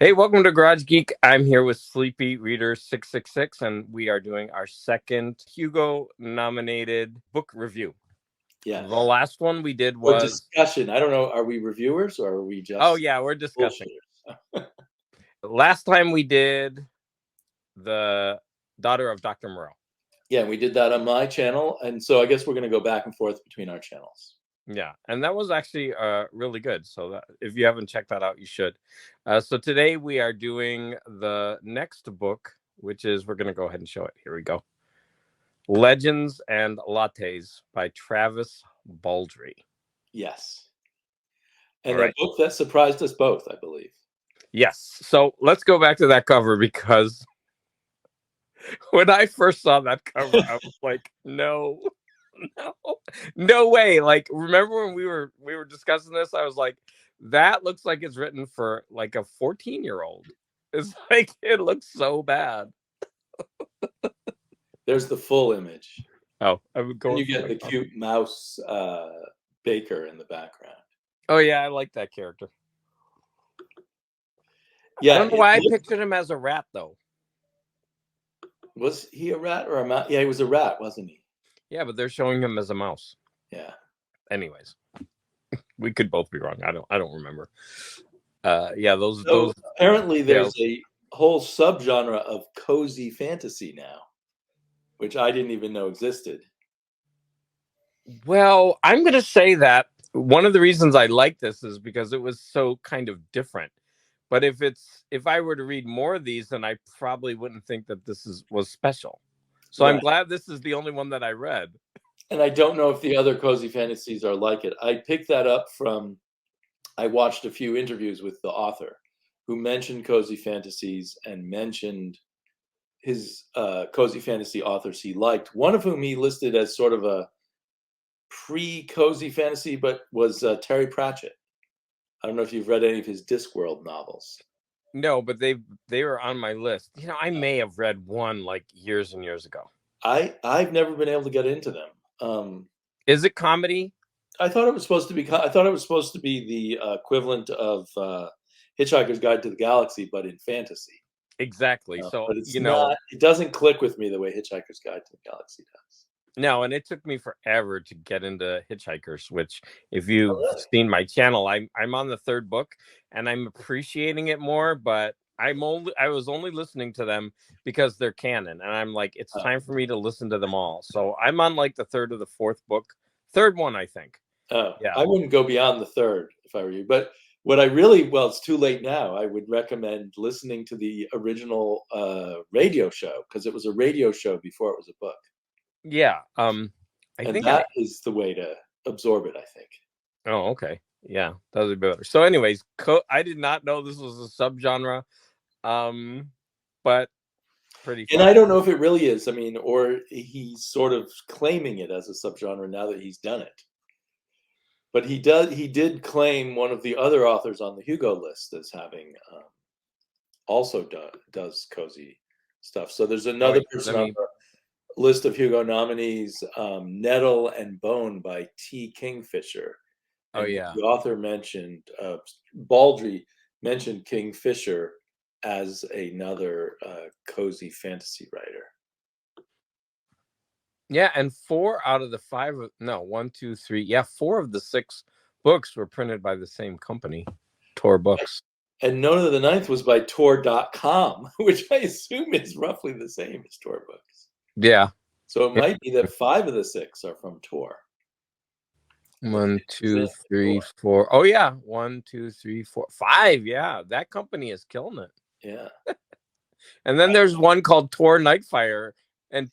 Hey, welcome to Garage Geek. I'm here with SleepyReader666, and we are doing our second Hugo nominated book review. Yeah. The last one we did Or was discussion. I don't know. Are we reviewers or are we just? oh yeah, we're discussing. Bullshitters? Last time we did the Daughter of Dr. Moreau. Yeah, we did that on my channel, and so I guess we're going to go back and forth between our channels. Yeah, and that was actually really good. So that, if you haven't checked that out, you should. So today we are doing the next book, which is, we're going to go ahead and show it. Here we go. Legends and Lattes by Travis Baldree. Yes. And a book that surprised us both, I believe. Yes. So let's go back to that cover, because when I first saw that cover, I was like, no way. Like, remember when we were discussing this, I was like, that looks like it's written for like a 14-year-old. It's like, it looks so bad. There's the full image. Oh, I would go. And you get the cute mouse baker in the background. Oh yeah, I like that character. Yeah, I don't know why I pictured him as a rat, though. Was he a rat or a mouse? Yeah, he was a rat, wasn't he? Yeah, but they're showing him as a mouse. Yeah. Anyways, we could both be wrong. I don't remember. Yeah, those. Apparently, there's a whole subgenre of cozy fantasy now, which I didn't even know existed. Well, I'm going to say that one of the reasons I like this is because it was so kind of different. But if I were to read more of these, then I probably wouldn't think that this was special. So right. I'm glad this is the only one that I read. And I don't know if the other cozy fantasies are like it. I picked that up from, I watched a few interviews with the author who mentioned cozy fantasies and mentioned his cozy fantasy authors he liked, one of whom he listed as sort of a pre-cozy fantasy, but was Terry Pratchett. I don't know if you've read any of his Discworld novels. No, but they were on my list. You know, I may have read one like years and years ago. I've never been able to get into them. Is it comedy? I thought it was supposed to be. I thought it was supposed to be the equivalent of Hitchhiker's Guide to the Galaxy, but in fantasy. Exactly. So but it's not. It doesn't click with me the way Hitchhiker's Guide to the Galaxy does. No, and it took me forever to get into Hitchhikers, which, if you've seen my channel, I'm on the third book and I'm appreciating it more, but I was only listening to them because they're canon, and I'm like, it's time for me to listen to them all. So I'm on like the third or the fourth book. Third one, I think. Oh, yeah. I wouldn't go beyond the third if I were you. But what I really, well, it's too late now. I would recommend listening to the original radio show, because it was a radio show before it was a book. Yeah. I think that is the way to absorb it, I think. Oh, okay. Yeah, that would be better. So anyways, I did not know this was a subgenre, but pretty fun. And I don't know if it really is. I mean, or he's sort of claiming it as a subgenre now that he's done it. But he did claim one of the other authors on the Hugo list as having also does cozy stuff. So there's another person on the list of Hugo nominees, Nettle and Bone by T. Kingfisher. And the author mentioned, Baldree mentioned Kingfisher as another cozy fantasy writer. Yeah, and 4 out of the 4 of the 6 books were printed by the same company, Tor Books. And Nona the Ninth was by Tor.com, which I assume is roughly the same as Tor Books. Yeah. So it might be that 5 of the 6 are from Tor. 1, 2, 3, 4. Oh yeah, 1, 2, 3, 4, 5. Yeah, that company is killing it. Yeah. And then there's one called Tor Nightfire, and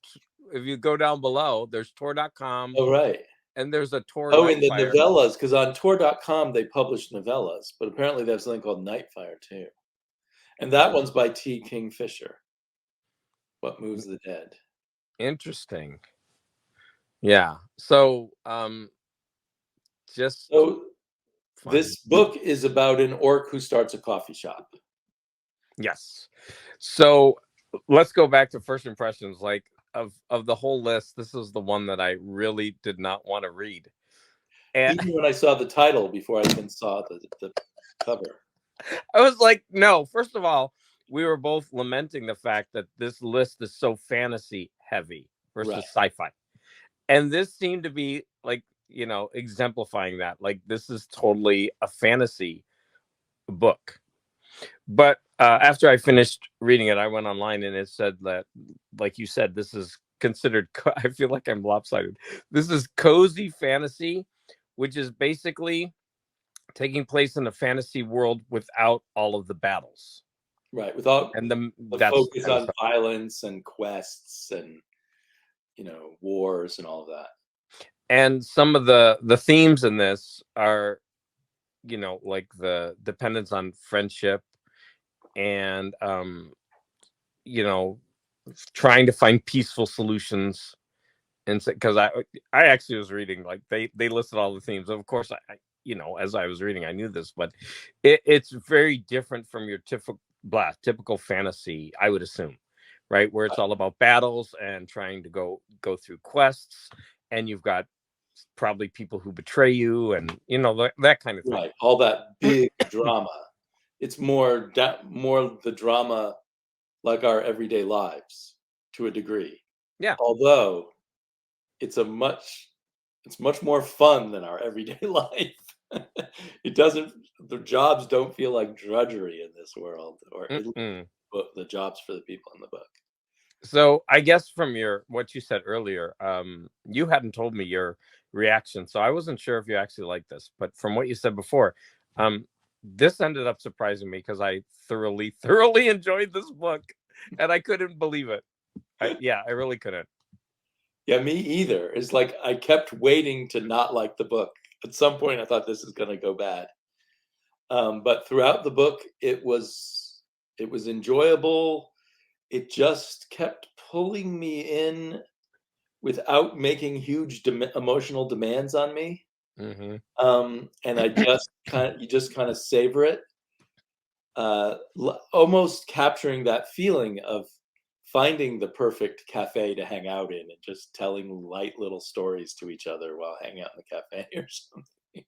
if you go down below, there's Tor.com. Oh right. And there's a Tor. Oh, in the novellas, because on Tor.com they publish novellas, but apparently there's something called Nightfire too. And that one's by T. Kingfisher. What Moves the Dead. Interesting. Yeah. So this book is about an orc who starts a coffee shop. Yes. So let's go back to first impressions. Like, of the whole list, this is the one that I really did not want to read. And even when I saw the title before I even saw the cover. I was like, no. First of all, we were both lamenting the fact that this list is so fantasy heavy Right. versus sci-fi. And this seemed to be like, exemplifying that. Like, this is totally a fantasy book. But after I finished reading it, I went online and it said that, like you said, this is considered, I feel like I'm lopsided. This is cozy fantasy, which is basically taking place in a fantasy world without all of the battles. Right. Without And the that's focus kind of on stuff. violence and quests and, wars and all of that. And some of the themes in this are, like the dependence on friendship and you know trying to find peaceful solutions. And because I actually was reading, like, they listed all the themes. Of course, as I was reading, I knew this, but it's very different from your typical fantasy, I would assume, right, where it's all about battles and trying to go through quests, and you've got probably people who betray you, and that kind of thing. Right. All that big drama. It's more the drama like our everyday lives to a degree. Yeah. Although it's much more fun than our everyday life. The jobs don't feel like drudgery in this world, or at least Mm-mm. the jobs for the people in the book. So I guess from what you said earlier, you hadn't told me your reaction, so I wasn't sure if you actually liked this. But from what you said before, um, this ended up surprising me because I thoroughly, thoroughly enjoyed this book, and I couldn't believe it. I really couldn't. Yeah, me either. It's like I kept waiting to not like the book. At some point, I thought this is going to go bad. But throughout the book, it was enjoyable. It just kept pulling me in without making huge emotional demands on me. Hmm. And you just kind of savor it, almost capturing that feeling of finding the perfect cafe to hang out in and just telling light little stories to each other while hanging out in the cafe or something.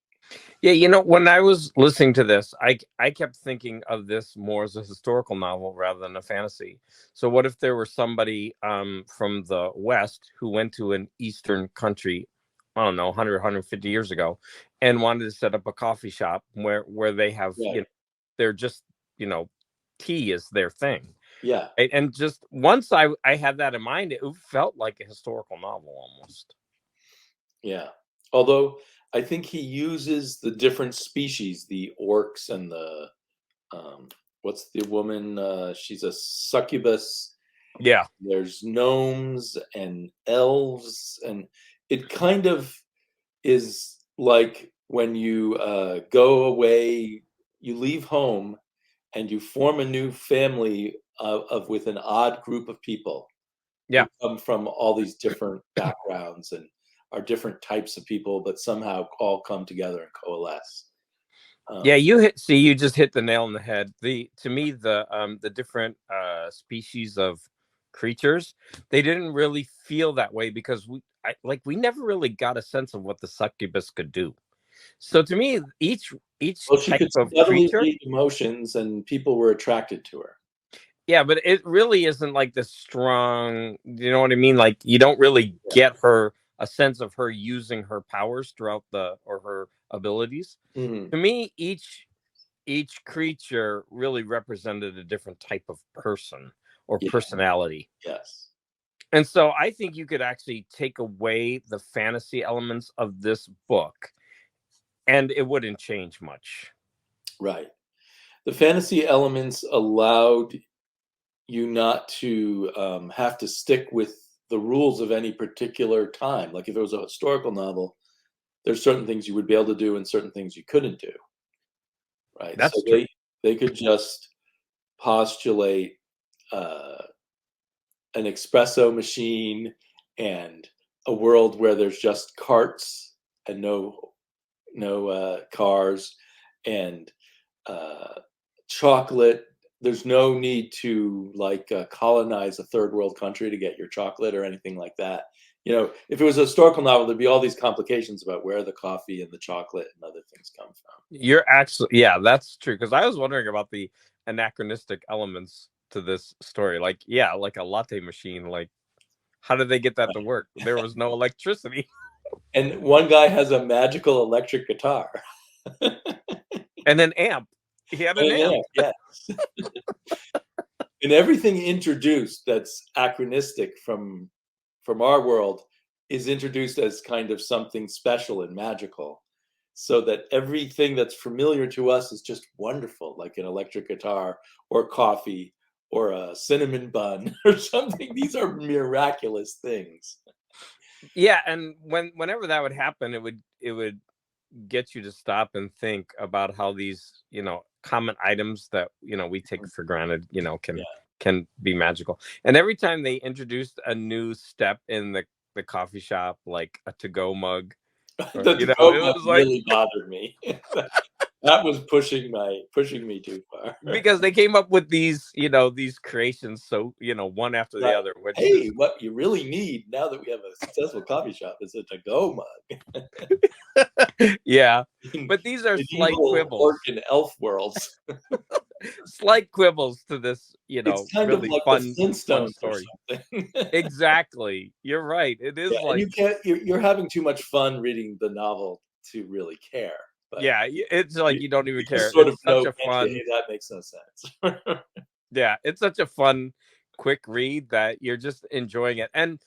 Yeah, when I was listening to this, I kept thinking of this more as a historical novel rather than a fantasy. So what if there were somebody from the West who went to an Eastern country, I don't know, 100, 150 years ago, and wanted to set up a coffee shop where they have, Right. they're just, you know, tea is their thing. Yeah. And just once I had that in mind, it felt like a historical novel almost. Yeah. Although I think he uses the different species, the orcs and um, what's the woman? She's a succubus. Yeah. There's gnomes and elves, and it kind of is like when you go away, you leave home, and you form a new family with an odd group of people Yeah. who come from all these different backgrounds and are different types of people, but somehow all come together and coalesce. Yeah, Um, you just hit the nail on the head. To me, the different species of creatures, they didn't really feel that way because we never really got a sense of what the succubus could do. So to me, each well, she type could of subtly creature, read emotions, and people were attracted to her. yeah, but it really isn't like this strong, you know what I mean? Like, you don't really Yeah. get her a sense of her using her powers throughout or her abilities. Mhm. To me, each creature really represented a different type of person or Yeah. personality. Yes. And so I think you could actually take away the fantasy elements of this book and it wouldn't change much. Right. The fantasy elements allowed you not to have to stick with the rules of any particular time. Like if it was a historical novel, there's certain things you would be able to do and certain things you couldn't do. Right. So That's true. they could just postulate uh, an espresso machine and a world where there's just carts and no cars and uh, chocolate. There's no need to colonize a third world country to get your chocolate or anything like that. You know, if it was a historical novel, there'd be all these complications about where the coffee and the chocolate and other things come from. You're actually, yeah, that's true. Because I was wondering about the anachronistic elements to this story. Like, yeah, like a latte machine. Like, how did they get that to work? There was no electricity. And one guy has a magical electric guitar. And an amp. He had an amp. Yes. And everything introduced that's anachronistic from our world is introduced as kind of something special and magical, so that everything that's familiar to us is just wonderful, like an electric guitar or coffee or a cinnamon bun or something. These are miraculous things. Yeah, and whenever that would happen, it would get you to stop and think about how these, common items that, we take for granted, can be magical. And every time they introduced a new step in the coffee shop, like a to-go mug, The it to-go was like, really bothered me. That was pushing me too far. because they came up with these, these creations, so one after the Right. other, which Hey, is what you really need now that we have a successful coffee shop is a to-go mug. yeah. But these are In slight evil quibbles. orc and elf worlds. Slight quibbles to this, It's kind of really like fun the Flintstones or story. something. Exactly. You're right. It is Yeah, and like, you can't. You're having too much fun reading the novel to really care. But yeah, it's like you don't even just care. sort of It's know, such a fun, hey, that makes no sense. yeah, it's such a fun, quick read that you're just enjoying it. And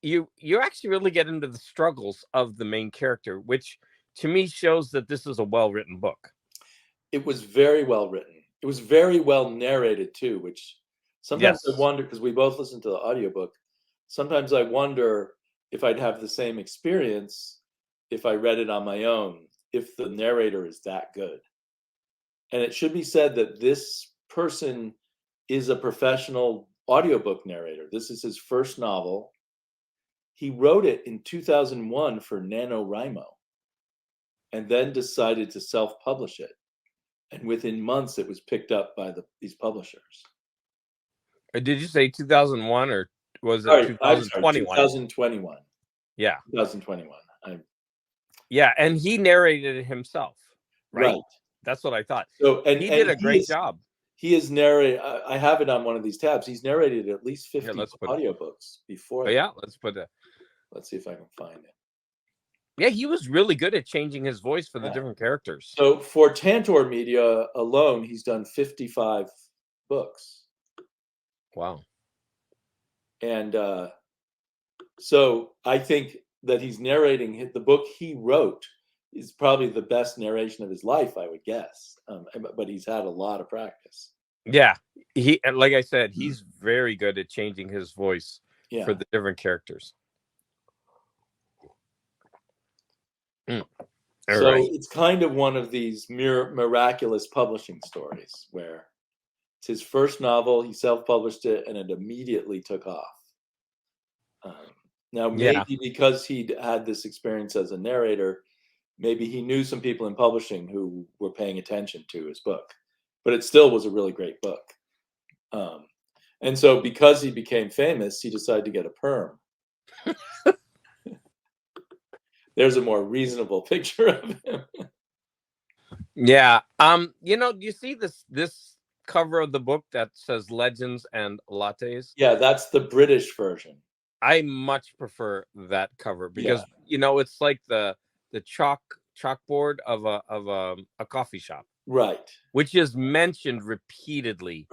you actually really get into the struggles of the main character, which to me shows that this is a well-written book. It was very well written. It was very well narrated too, which sometimes I Yes. wonder, because we both listened to the audiobook. Sometimes I wonder if I'd have the same experience if I read it on my own, if the narrator is that good. And it should be said that this person is a professional audiobook narrator. This is his first novel. He wrote it in 2001 for NaNoWriMo and then decided to self-publish it. And within months, it was picked up by these publishers. Did you say 2001 or was it Sorry, 2021? 2021. Yeah. 2021. Yeah, and he narrated it himself, right? Right. That's what I thought. So, He did a great job. He is narrated. I have it on one of these tabs. He's narrated at least 50 audiobooks before. Yeah, let's put it. Let's see if I can find it. Yeah, he was really good at changing his voice for the different characters. So for Tantor Media alone, he's done 55 books. Wow. And so I think that he's narrating the book he wrote is probably the best narration of his life, I would guess. But he's had a lot of practice. Yeah, like I said, he's very good at changing his voice for the different characters. So it's kind of one of these miraculous publishing stories where it's his first novel, he self-published it, and it immediately took off. Now, maybe because he'd had this experience as a narrator, maybe he knew some people in publishing who were paying attention to his book, but it still was a really great book. And so because he became famous, he decided to get a perm. There's a more reasonable picture of him. Yeah. Do you see this cover of the book that says Legends and Lattes? Yeah, that's the British version. I much prefer that cover because it's like the chalkboard of a coffee shop. Right. Which is mentioned repeatedly.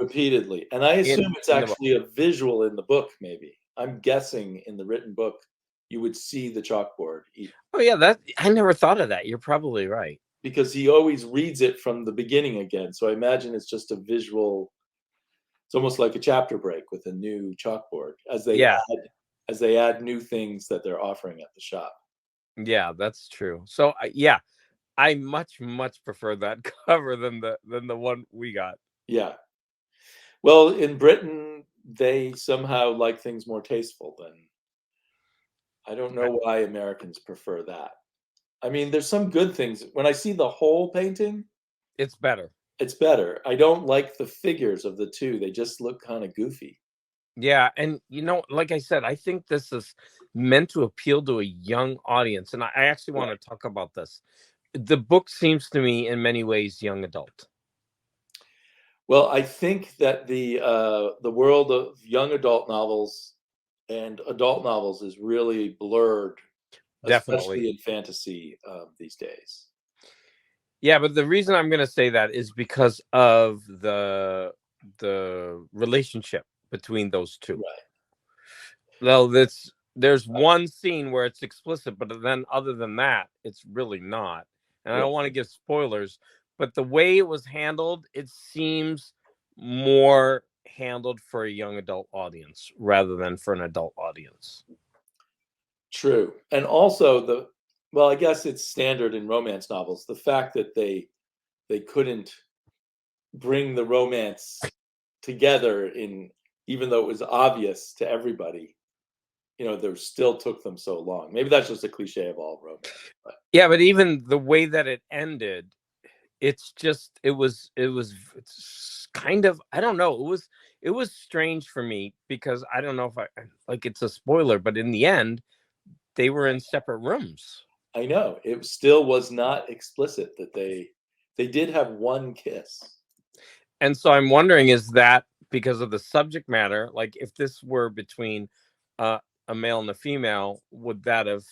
And I assume it's actually a visual in the book, maybe. I'm guessing in the written book you would see the chalkboard. Oh yeah, I never thought of that. You're probably right. Because he always reads it from the beginning again. So I imagine it's just a visual. It's almost like a chapter break with a new chalkboard as they add new things that they're offering at the shop. Yeah, that's true. So I much prefer that cover than the one we got. Yeah. Well, in Britain, they somehow like things more tasteful than. I don't know why Americans prefer that. I mean, there's some good things. When I see the whole painting, it's better. It's better. I don't like the figures of the two. They just look kind of goofy. Yeah, and like I said, I think this is meant to appeal to a young audience, and I actually want Right. to talk about this. The book seems to me, in many ways, young adult. Well, I think that the world of young adult novels and adult novels is really blurred, Definitely. especially in fantasy these days. Yeah, but the reason I'm going to say that is because of the relationship between those two. Right. Well, there's one scene where it's explicit, but then other than that, it's really not. And I Right. don't want to give spoilers, but the way it was handled, it seems more handled for a young adult audience rather than for an adult audience. True. And also well, I guess it's standard in romance novels, the fact that they couldn't bring the romance together even though it was obvious to everybody, there still took them so long. Maybe that's just a cliche of all romance. But Yeah, but even the way that it ended, it's kind of, I don't know, it was strange for me because I don't know if I like, it's a spoiler, but in the end they were in separate rooms. I know it still was not explicit that they did have one kiss. And so I'm wondering, is that because of the subject matter? Like, if this were between uh, a male and a female, would that have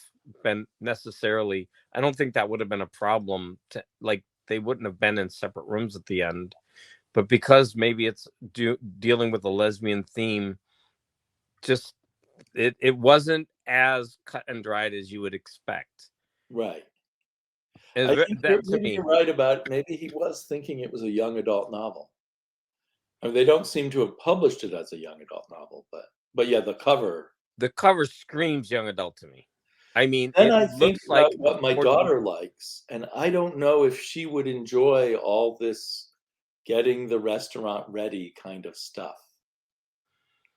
been necessarily, I don't think that would have been a problem to, like, they wouldn't have been in separate rooms at the end. But because maybe it's dealing with a lesbian theme, just it wasn't as cut and dried as you would expect. Right. And I think that to maybe me, you're right about maybe he was thinking it was a young adult novel. I mean, they don't seem to have published it as a young adult novel, but yeah, the cover. the cover screams young adult to me. I mean, Then it I think looks about like a what my 14. daughter likes, and I don't know if she would enjoy all this getting the restaurant ready kind of stuff.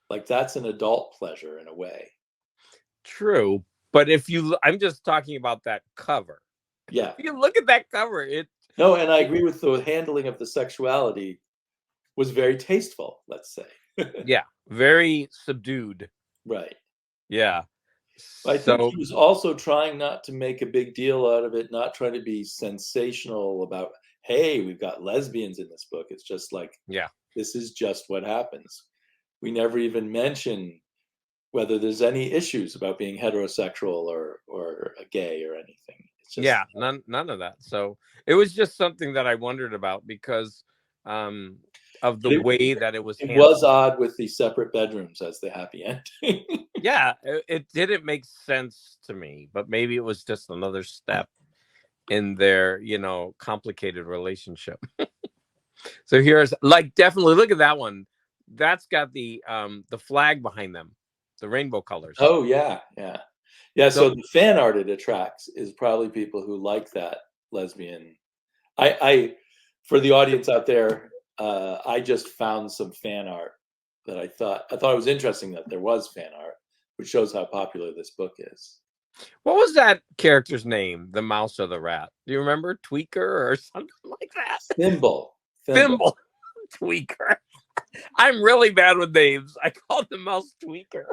Like that's an adult pleasure in a way. True, but I'm just talking about that cover. Yeah. If you look at that cover, No, and I it agree with the handling of the sexuality was very tasteful, let's say. yeah, very subdued. Right. Yeah. I think So he was also trying not to make a big deal out of it, not trying to be sensational about, hey, we've got lesbians in this book. It's just like, yeah. this is just what happens. We never even mention whether there's any issues about being heterosexual or a gay or anything. It's just Yeah, none of that. So it was just something that I wondered about because um of the but way that it was it was handled. odd with the separate bedrooms as the happy ending. Yeah, it didn't make sense to me, but maybe it was just another step in their, complicated relationship. So here's, like, definitely look at that one. That's got the flag behind them, the rainbow colors. Oh yeah, yeah. Yeah, So so the fan art it attracts is probably people who like that lesbian. I for the audience out there, I just found some fan art that I thought it was interesting that there was fan art, which shows how popular this book is. what was that character's name? The mouse or the rat? Do you remember? Tweaker or something like that? Thimble, Thimble. Thimble. Tweaker. I'm really bad with names. I called the mouse Tweaker.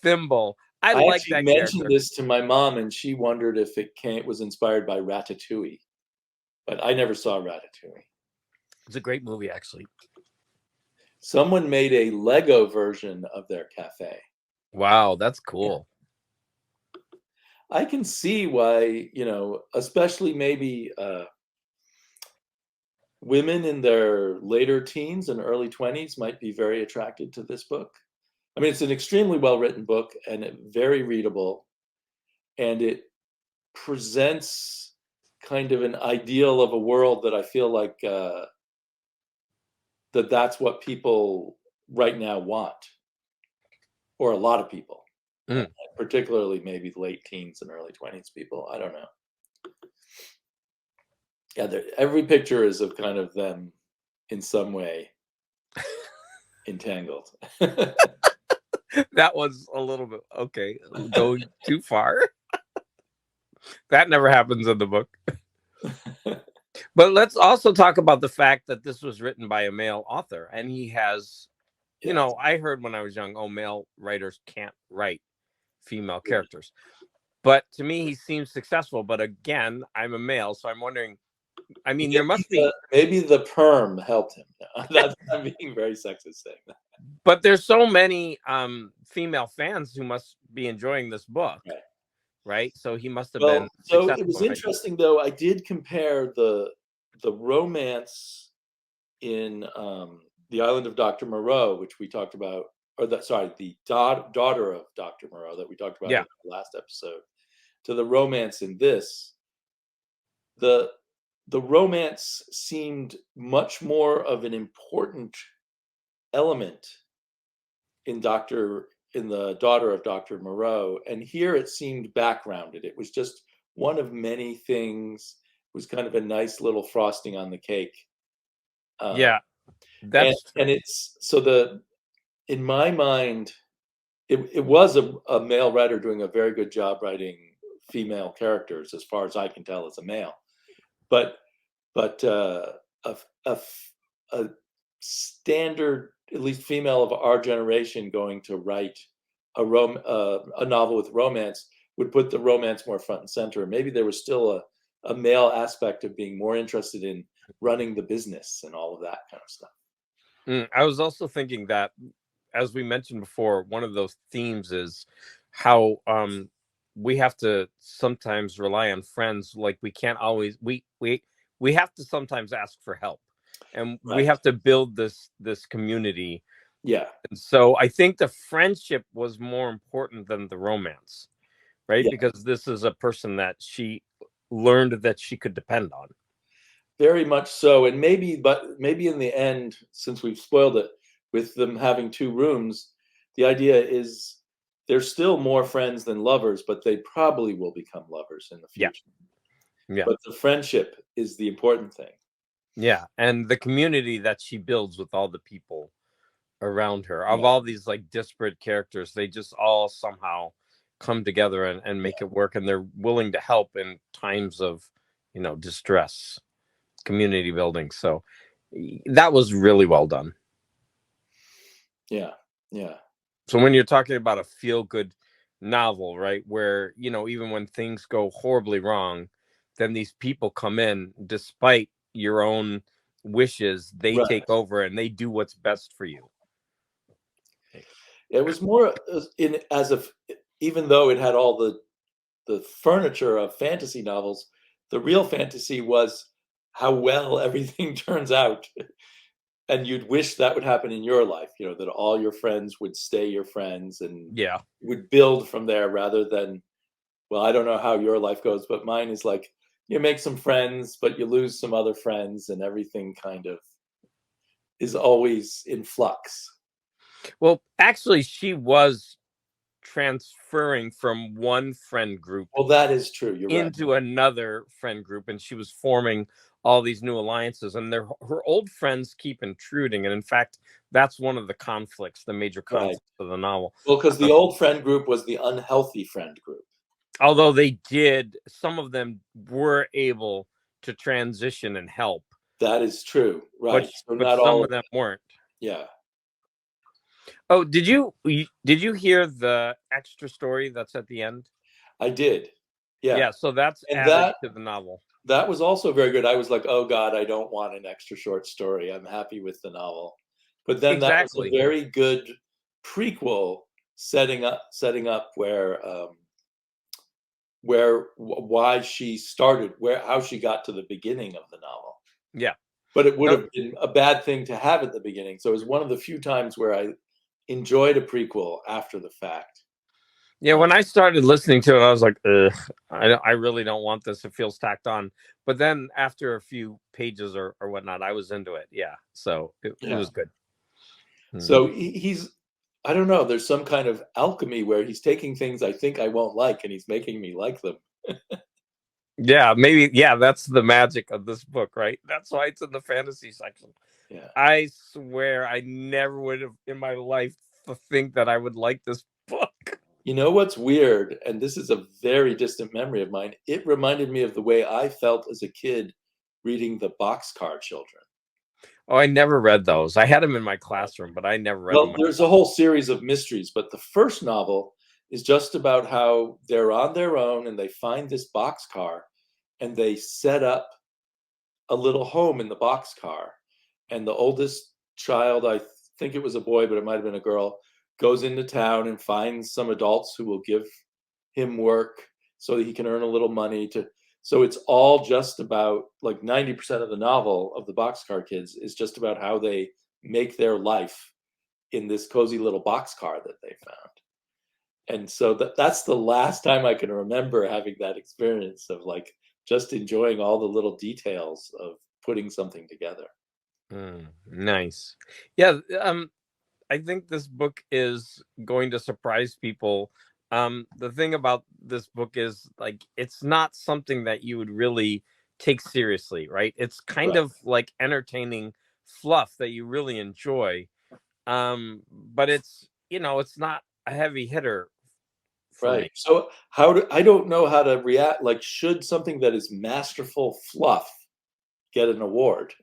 Thimble. I I like actually that mentioned character. this to my mom, and she wondered if it was inspired by Ratatouille, but I never saw Ratatouille. It's a great movie, actually. Someone made a Lego version of their cafe. Wow, that's Yeah. cool. I can see why, especially maybe women in their later teens and early 20s might be very attracted to this book. I mean, it's an extremely well-written book and very readable, and it presents kind of an ideal of a world that I feel like that's what people right now want, or a lot of people, Mm. particularly maybe late teens and early 20s people. I don't know. Yeah, every picture is of kind of them in some way entangled. That was a little bit okay. Going too far. That never happens in the book. But let's also talk about the fact that this was written by a male author, and he has you know, I heard when I was young, oh, male writers can't write female characters. But to me, he seems successful. But again, I'm a male, so I'm wondering. I mean, there must be. Maybe the perm helped him. That's I'm being very sexist saying that. But there's so many female fans who must be enjoying this book, right? So he must have been. So it was interesting, though. I did compare the romance in The Island of Dr. Moreau, which we talked about, or the daughter of Dr. Moreau that we talked about in the last episode, to the romance in this. The romance seemed much more of an important element in the daughter of Dr. Moreau, and here it seemed backgrounded. It was just one of many things. It was kind of a nice little frosting on the cake. That's and it's so in my mind, it was a male writer doing a very good job writing female characters, as far as I can tell, as a male. But a standard, at least female of our generation, going to write a novel with romance would put the romance more front and center. Maybe there was still a male aspect of being more interested in running the business and all of that kind of stuff. I was also thinking that, as we mentioned before, one of those themes is how we have to sometimes rely on friends. Like we can't always we have to sometimes ask for help, and we have to build this community. Yeah. And so I think the friendship was more important than the romance, right? Yeah. Because this is a person that she learned that she could depend on. Very much so. And maybe in the end, since we've spoiled it, with them having 2 rooms, the idea is they're still more friends than lovers, but they probably will become lovers in the future. Yeah. But the friendship is the important thing. Yeah. And the community that she builds with all the people around her, of all these like disparate characters, they just all somehow come together and make it work. And they're willing to help in times of, distress, community building. So that was really well done. Yeah. Yeah. So when you're talking about a feel-good novel, right, where, even when things go horribly wrong, then these people come in despite your own wishes, they take over and they do what's best for you. It was more even though it had all the furniture of fantasy novels, the real fantasy was how well everything turns out. And you'd wish that would happen in your life, that all your friends would stay your friends and would build from there, rather than, well, I don't know how your life goes, but mine is like, you make some friends, but you lose some other friends, and everything kind of is always in flux. Well, actually, she was transferring from one friend group. Well, that is true. You're into another friend group, and she was forming all these new alliances, and her old friends keep intruding. And in fact, that's one of the conflicts, the major conflicts of the novel. Well, because the old friend group was the unhealthy friend group. Although some of them were able to transition and help. That is true, right? But not some of them weren't. Yeah. Oh, did you hear the extra story that's at the end? I did. Yeah. Yeah, so that's added to the novel. That was also very good. I was like, oh God, I don't want an extra short story. I'm happy with the novel. But then that was a very good prequel setting up why she started, how she got to the beginning of the novel. Yeah. But it would have been a bad thing to have at the beginning. So it was one of the few times where I enjoyed a prequel after the fact. Yeah, when I started listening to it, I was like, ugh, I really don't want this. It feels tacked on. But then after a few pages or whatnot, I was into it. Yeah. So it was good. So I don't know, there's some kind of alchemy where he's taking things I think I won't like and he's making me like them. Yeah, maybe. Yeah, that's the magic of this book, right? That's why it's in the fantasy section. Yeah. I swear I never would have in my life think that I would like this book. You know what's weird, and this is a very distant memory of mine, it reminded me of the way I felt as a kid reading the Boxcar Children. Oh, I never read those. I had them in my classroom, but I never read Well, them. there's a whole series of mysteries, but the first novel is just about how they're on their own and they find this boxcar and they set up a little home in the boxcar. And the oldest child, I think it was a boy, but it might have been a girl, goes into town and finds some adults who will give him work so that he can earn a little money to. So it's all just about, like, 90% of the novel of the Boxcar Kids is just about how they make their life in this cozy little boxcar that they found. And so that's the last time I can remember having that experience of, like, just enjoying all the little details of putting something together. Nice. Yeah, I think this book is going to surprise people. The thing about this book is, like, it's not something that you would really take seriously, right? It's kind Right. of like entertaining fluff that you really enjoy. But it's, it's not a heavy hitter for Right. me. So I don't know how to react. Like, should something that is masterful fluff get an award?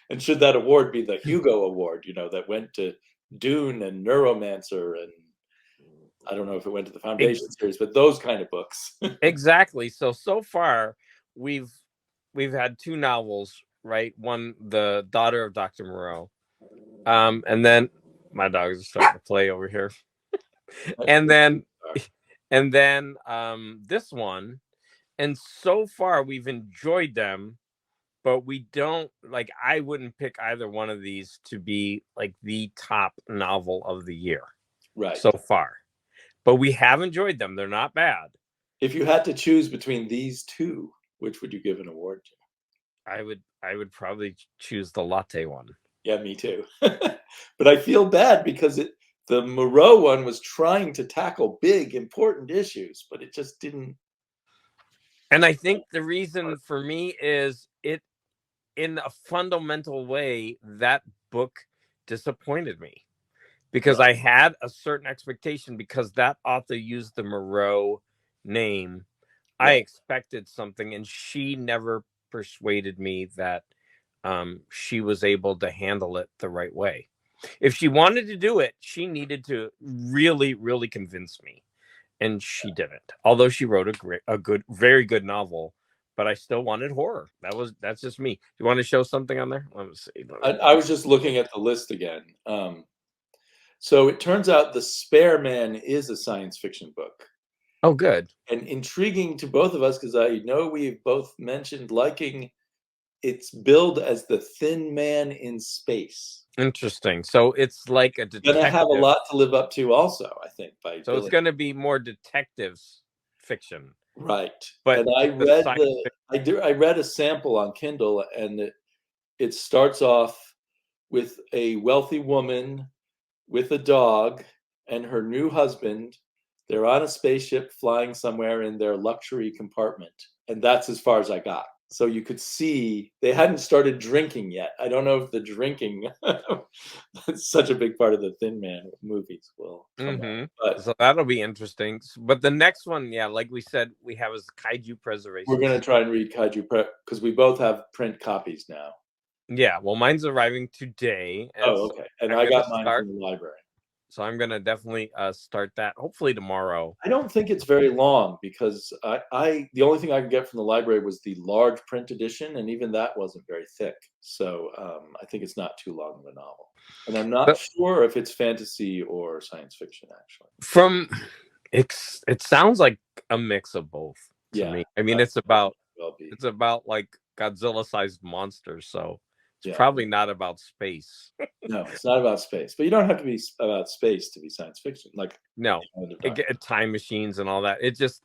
And should that award be the Hugo Award, that went to Dune and Neuromancer, and I don't know if it went to the Ex- Foundation series, but those kind of books. exactly. So far we've had two novels, right? One, The Daughter of Dr. Moreau. And then my dogs are starting to play over here. And then this one. And so far we've enjoyed them, but we don't, like, I wouldn't pick either one of these to be like the top novel of the year Right. so far. But we have enjoyed them. They're not bad. If you had to choose between these two, which would you give an award to? I would probably choose the latte one. Yeah, me too. But I feel bad because the Moreau one was trying to tackle big, important issues, but it just didn't. And I think the reason for me is it, in a fundamental way, that book disappointed me because I had a certain expectation because that author used the Moreau name. I expected something, and she never persuaded me that she was able to handle it the right way. If she wanted to do it, she needed to really, really convince me, and she didn't. Although she wrote very good novel, but I still wanted horror. That's just me. You want to show something on there? Let me see. I was just looking at the list again. So it turns out The Spare Man is a science fiction book. Oh, good. And intriguing to both of us because I know we've both mentioned liking its billed as the Thin Man in Space. Interesting. So it's like a detective. Gonna have a lot to live up to, also, I think. So it's going to be more detectives fiction, right? But and I read a sample on Kindle, and it starts off with a wealthy woman with a dog and her new husband. They're on a spaceship flying somewhere in their luxury compartment, and that's as far as I got. So you could see they hadn't started drinking yet. I don't know if the drinking that's such a big part of the Thin Man movies will come out. But so that'll be interesting. But the next one, yeah, like we said, we have is Kaiju Preservation. we're going to try and read Kaiju because we both have print copies now. Yeah, well, mine's arriving today. Okay. And I got mine from the library. So I'm going to definitely start that hopefully tomorrow. I don't think it's very long because the only thing I could get from the library was the large print edition, and even that wasn't very thick. So I think it's not too long of a novel. And I'm not sure if it's fantasy or science fiction, actually. It sounds like a mix of both to me. I mean, it's about like Godzilla-sized monsters, so it's probably not about space. No, it's not about space. But you don't have to be about space to be science fiction. Like, no, time machines and all that. It's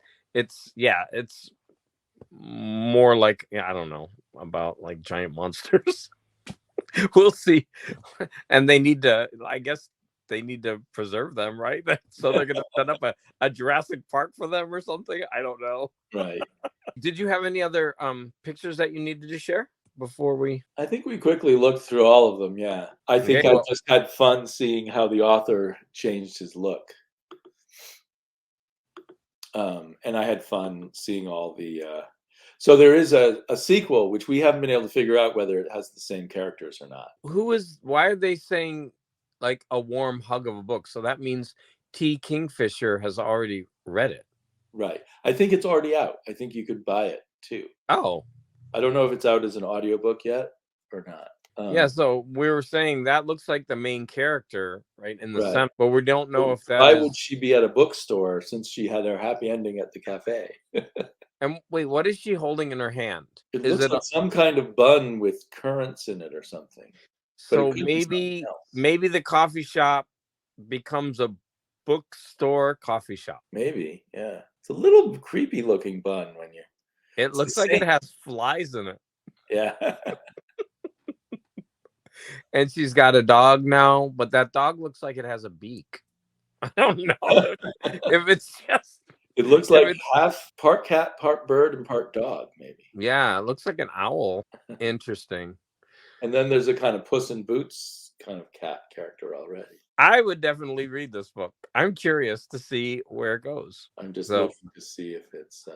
more like, I don't know, about like giant monsters. We'll see. And I guess they need to preserve them, right? So they're going to set up a Jurassic Park for them or something. I don't know. Right. Did you have any other pictures that you needed to share before we? I think we quickly looked through all of them. Yeah. I think I just had fun seeing how the author changed his look. And I had fun seeing all the So there is a sequel, which we haven't been able to figure out whether it has the same characters or not. Why are they saying like a warm hug of a book? So that means T. Kingfisher has already read it. Right. I think it's already out. I think you could buy it too. Oh. I don't know if it's out as an audiobook yet or not. Yeah, so we were saying that looks like the main character, right, in the Right. center, but we don't know if that Why is... would she be at a bookstore since she had her happy ending at the cafe? And wait, what is she holding in her hand? It Is looks like some kind of bun with currants in it or something. So maybe the coffee shop becomes a bookstore coffee shop. Maybe, yeah. It's a little creepy looking bun when you... It looks like it has flies in it. Yeah. And she's got a dog now, but that dog looks like it has a beak. I don't know if it's just... It looks like half part cat, part bird, and part dog, maybe. Yeah, it looks like an owl. Interesting. And then there's a kind of Puss in Boots kind of cat character already. I would definitely read this book. I'm curious to see where it goes. I'm just looking to see if it's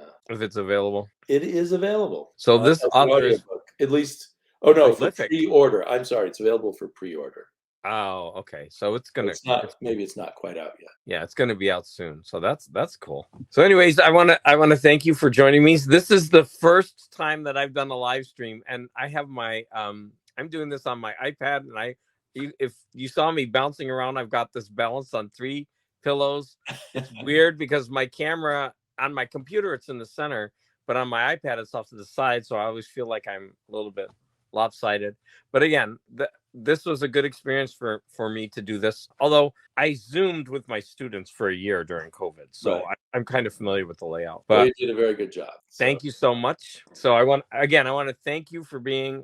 available. It is available. So this author is at least... Oh no, prolific. for pre-order. I'm sorry, it's available for pre-order. Oh, okay. So it's gonna... maybe it's not quite out yet. Yeah, it's gonna be out soon. So that's cool. So anyways, I wanna thank you for joining me. This is the first time that I've done a live stream, and I have my I'm doing this on my iPad, and if you saw me bouncing around, I've got this balanced on 3 pillows. It's weird because my camera on my computer, it's in the center, but on my iPad it's off to the side, so I always feel like I'm a little bit lopsided. But again, this was a good experience for me to do this, although I zoomed with my students for a year during COVID, so right. I'm kind of familiar with the layout. But you did a very good job. Thank you so much. So I want to thank you for being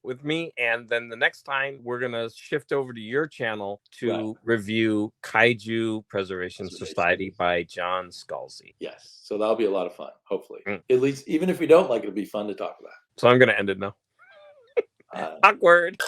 with me, and then the next time we're gonna shift over to your channel to review Kaiju Preservation Society by John Scalzi. Yes, so that'll be a lot of fun, hopefully. At least, even if we don't like it, it'll be fun to talk about. So I'm gonna end it now. Awkward.